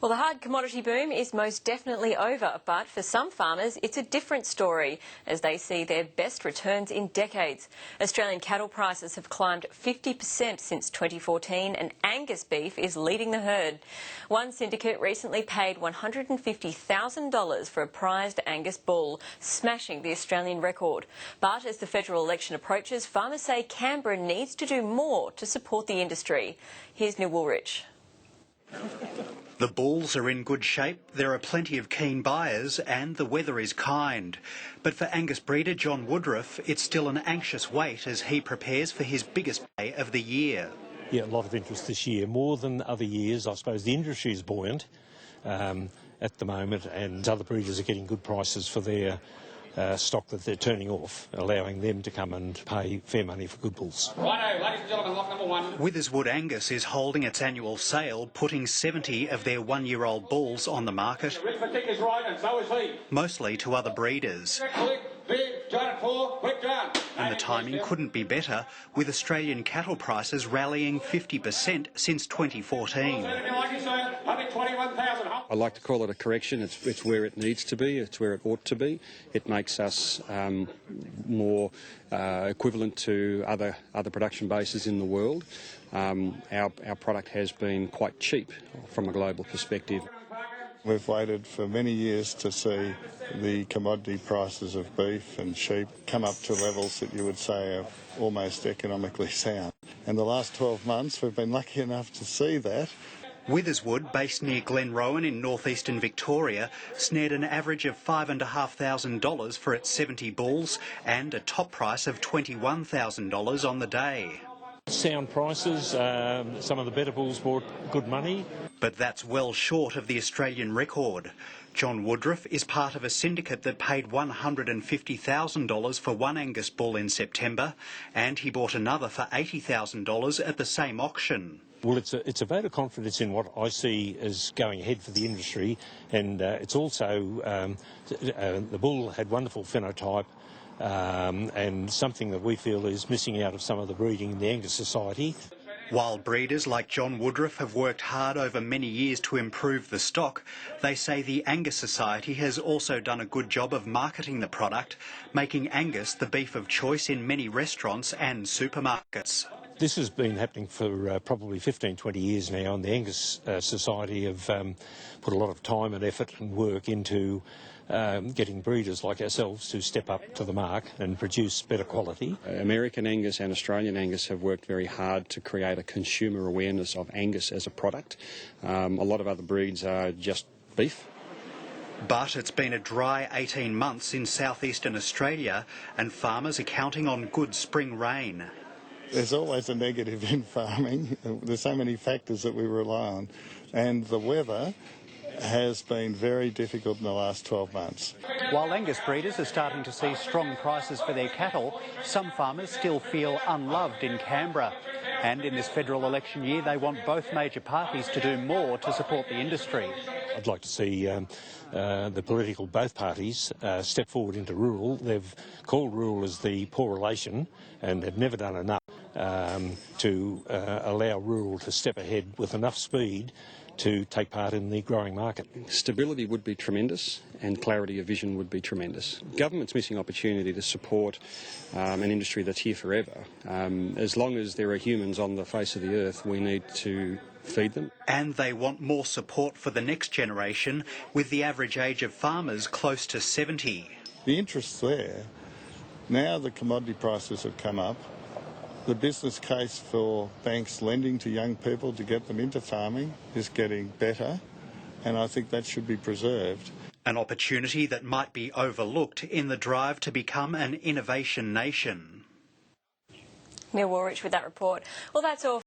Well, the hard commodity boom is most definitely over, but for some farmers it's a different story as they see their best returns in decades. Australian cattle prices have climbed 50% since 2014 and Angus beef is leading the herd. One syndicate recently paid $150,000 for a prized Angus bull, smashing the Australian record. But as the federal election approaches, farmers say Canberra needs to do more to support the industry. Here's Neil Woolrich. The bulls are in good shape, there are plenty of keen buyers and the weather is kind. But for Angus breeder John Woodruff, it's still an anxious wait as he prepares for his biggest day of the year. Yeah, a lot of interest this year, more than other years. I suppose the industry is buoyant at the moment and other breeders are getting good prices for their stock that they're turning off, allowing them to come and pay fair money for good bulls. Righto, ladies and gentlemen, lock number one. Witherswood Angus is holding its annual sale, putting 70 of their one-year-old bulls on the market, Arithmetic is right and so is he. mostly to other breeders. And the timing couldn't be better, with Australian cattle prices rallying 50% since 2014. I like to call it a correction. It's where it needs to be. It's where it ought to be. It makes us more equivalent to other production bases in the world. Our product has been quite cheap from a global perspective. We've waited for many years to see the commodity prices of beef and sheep come up to levels that you would say are almost economically sound. In the last 12 months, we've been lucky enough to see that. Witherswood, based near Glenrowan in northeastern Victoria, snared an average of $5,500 for its 70 bulls and a top price of $21,000 on the day. Sound prices, some of the better bulls brought good money. But that's well short of the Australian record. John Woodruff is part of a syndicate that paid $150,000 for one Angus bull in September, and he bought another for $80,000 at the same auction. Well, it's a vote of confidence in what I see as going ahead for the industry, and it's also the bull had wonderful phenotype. And something that we feel is missing out of some of the breeding in the Angus Society. While breeders like John Woodruff have worked hard over many years to improve the stock, they say the Angus Society has also done a good job of marketing the product, making Angus the beef of choice in many restaurants and supermarkets. This has been happening for probably 15-20 years now, and the Angus Society have put a lot of time and effort and work into getting breeders like ourselves to step up to the mark and produce better quality. American Angus and Australian Angus have worked very hard to create a consumer awareness of Angus as a product. A lot of other breeds are just beef. But it's been a dry 18 months in southeastern Australia, and farmers are counting on good spring rain. There's always a negative in farming. There's so many factors that we rely on, and the weather has been very difficult in the last 12 months. While Angus breeders are starting to see strong prices for their cattle, some farmers still feel unloved in Canberra. And in this federal election year, they want both major parties to do more to support the industry. I'd like to see both parties step forward into rural. They've called rural as the poor relation and they've never done enough to allow rural to step ahead with enough speed to take part in the growing market. Stability would be tremendous and clarity of vision would be tremendous. Government's missing opportunity to support an industry that's here forever. As long as there are humans on the face of the earth, we need to feed them. And they want more support for the next generation, with the average age of farmers close to 70. The interest's there. Now the commodity prices have come up. The business case for banks lending to young people to get them into farming is getting better, and I think that should be preserved. An opportunity that might be overlooked in the drive to become an innovation nation. Neil Woolrich with that report. Well, that's all.